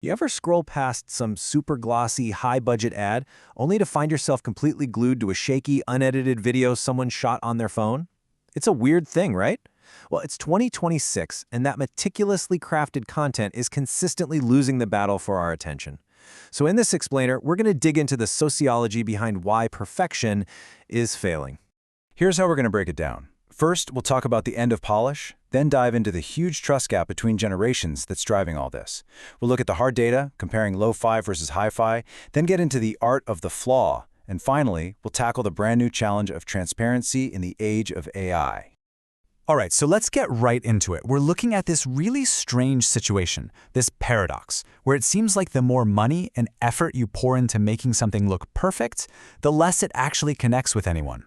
You ever scroll past some super glossy, high-budget ad only to find yourself completely glued to a shaky, unedited video someone shot on their phone? It's a weird thing, right? Well, it's 2026, and that meticulously crafted content is consistently losing the battle for our attention. So in this explainer, we're going to dig into the sociology behind why perfection is failing. Here's how we're going to break it down. First, we'll talk about the end of polish, then dive into the huge trust gap between generations that's driving all this. We'll look at the hard data, comparing lo-fi versus hi-fi, then get into the art of the flaw, and finally, we'll tackle the brand new challenge of transparency in the age of AI. All right, so let's get right into it. We're looking at this really strange situation, this paradox, where it seems like the more money and effort you pour into making something look perfect, the less it actually connects with anyone.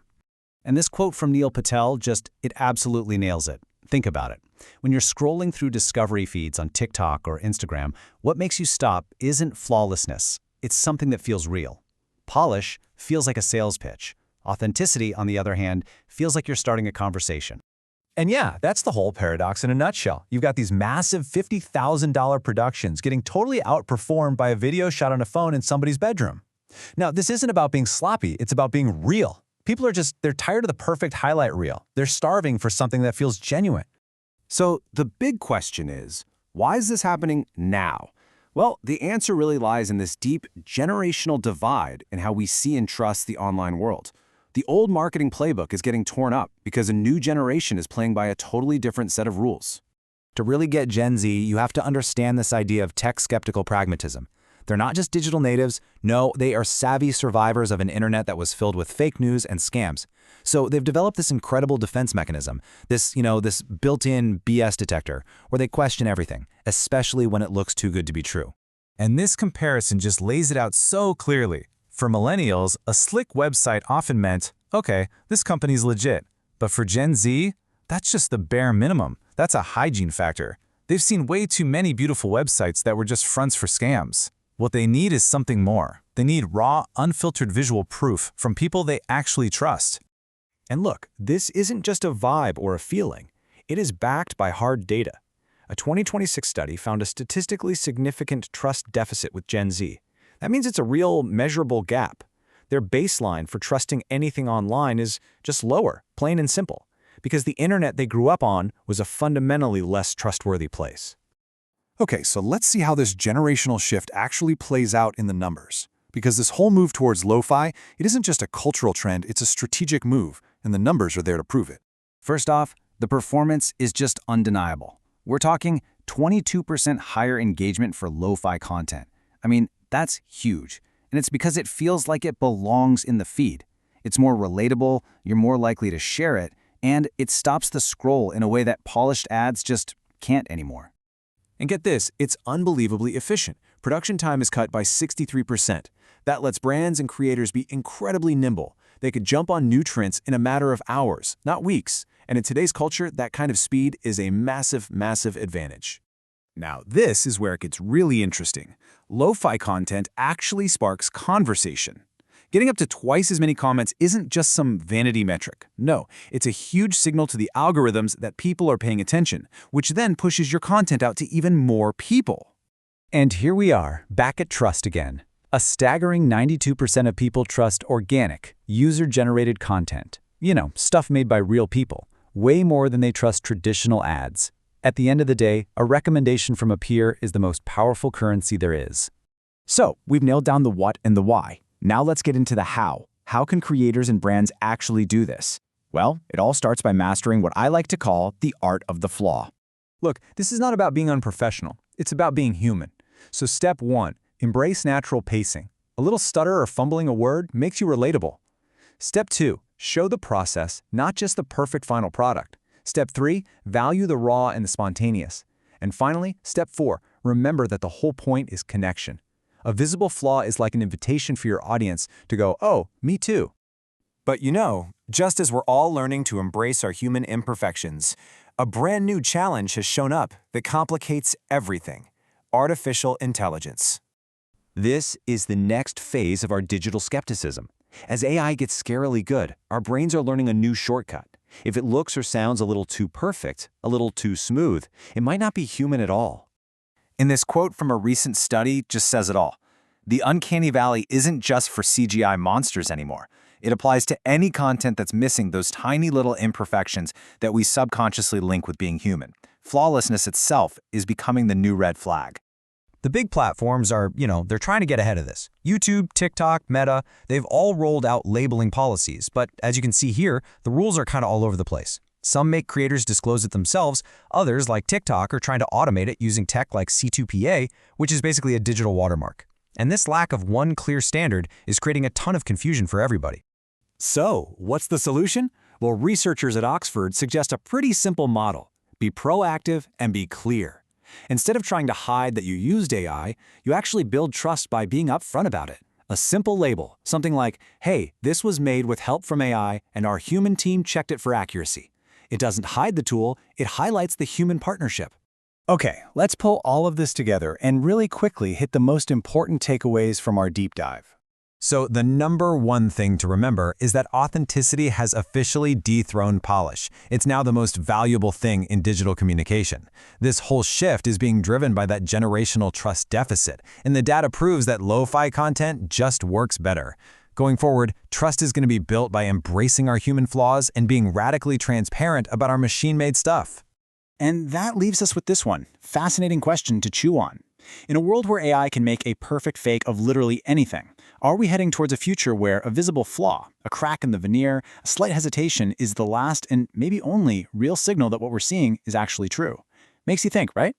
And this quote from Neil Patel it absolutely nails it. Think about it. When you're scrolling through discovery feeds on TikTok or Instagram, what makes you stop isn't flawlessness. It's something that feels real. Polish feels like a sales pitch. Authenticity, on the other hand, feels like you're starting a conversation. And yeah, that's the whole paradox in a nutshell. You've got these massive $50,000 productions getting totally outperformed by a video shot on a phone in somebody's bedroom. Now, this isn't about being sloppy, it's about being real. People they're tired of the perfect highlight reel. They're starving for something that feels genuine. So the big question is, why is this happening now? Well, the answer really lies in this deep generational divide in how we see and trust the online world. The old marketing playbook is getting torn up because a new generation is playing by a totally different set of rules. To really get Gen Z, you have to understand this idea of tech-skeptical pragmatism. They're not just digital natives. No, they are savvy survivors of an internet that was filled with fake news and scams. So they've developed this incredible defense mechanism, this built-in BS detector, where they question everything, especially when it looks too good to be true. And this comparison just lays it out so clearly. For millennials, a slick website often meant, okay, this company's legit. But for Gen Z, that's just the bare minimum. That's a hygiene factor. They've seen way too many beautiful websites that were just fronts for scams. What they need is something more. They need raw, unfiltered visual proof from people they actually trust. And look, this isn't just a vibe or a feeling. It is backed by hard data. A 2026 study found a statistically significant trust deficit with Gen Z. That means it's a real, measurable gap. Their baseline for trusting anything online is just lower, plain and simple, because the internet they grew up on was a fundamentally less trustworthy place. Okay, so let's see how this generational shift actually plays out in the numbers. Because this whole move towards lo-fi, it isn't just a cultural trend, it's a strategic move, and the numbers are there to prove it. First off, the performance is just undeniable. We're talking 22% higher engagement for lo-fi content. I mean, that's huge. And it's because it feels like it belongs in the feed. It's more relatable, you're more likely to share it, and it stops the scroll in a way that polished ads just can't anymore. And get this, it's unbelievably efficient. Production time is cut by 63%. That lets brands and creators be incredibly nimble. They could jump on new trends in a matter of hours, not weeks. And in today's culture, that kind of speed is a massive, massive advantage. Now, this is where it gets really interesting. Lo-fi content actually sparks conversation. Getting up to twice as many comments isn't just some vanity metric. No, it's a huge signal to the algorithms that people are paying attention, which then pushes your content out to even more people. And here we are, back at trust again. A staggering 92% of people trust organic, user-generated content. Stuff made by real people, way more than they trust traditional ads. At the end of the day, a recommendation from a peer is the most powerful currency there is. So, we've nailed down the what and the why. Now let's get into the how. How can creators and brands actually do this? Well, it all starts by mastering what I like to call the art of the flaw. Look, this is not about being unprofessional. It's about being human. So step 1, embrace natural pacing. A little stutter or fumbling a word makes you relatable. Step 2, show the process, not just the perfect final product. Step 3, value the raw and the spontaneous. And finally, step 4, remember that the whole point is connection. A visible flaw is like an invitation for your audience to go, oh, me too. But just as we're all learning to embrace our human imperfections, a brand new challenge has shown up that complicates everything: artificial intelligence. This is the next phase of our digital skepticism. As AI gets scarily good, our brains are learning a new shortcut. If it looks or sounds a little too perfect, a little too smooth, it might not be human at all. And this quote from a recent study just says it all. The uncanny valley isn't just for CGI monsters anymore. It applies to any content that's missing those tiny little imperfections that we subconsciously link with being human. Flawlessness itself is becoming the new red flag. The big platforms are, they're trying to get ahead of this. YouTube, TikTok, Meta, they've all rolled out labeling policies, but as you can see here, the rules are kind of all over the place. Some make creators disclose it themselves, others, like TikTok, are trying to automate it using tech like C2PA, which is basically a digital watermark. And this lack of one clear standard is creating a ton of confusion for everybody. So, what's the solution? Well, researchers at Oxford suggest a pretty simple model. Be proactive and be clear. Instead of trying to hide that you used AI, you actually build trust by being upfront about it. A simple label, something like, hey, this was made with help from AI and our human team checked it for accuracy. It doesn't hide the tool, it highlights the human partnership. Okay, let's pull all of this together and really quickly hit the most important takeaways from our deep dive. So the number one thing to remember is that authenticity has officially dethroned polish. It's now the most valuable thing in digital communication. This whole shift is being driven by that generational trust deficit, and the data proves that lo-fi content just works better. Going forward, trust is going to be built by embracing our human flaws and being radically transparent about our machine-made stuff. And that leaves us with this one, fascinating question to chew on. In a world where AI can make a perfect fake of literally anything, are we heading towards a future where a visible flaw, a crack in the veneer, a slight hesitation is the last and maybe only real signal that what we're seeing is actually true? Makes you think, right?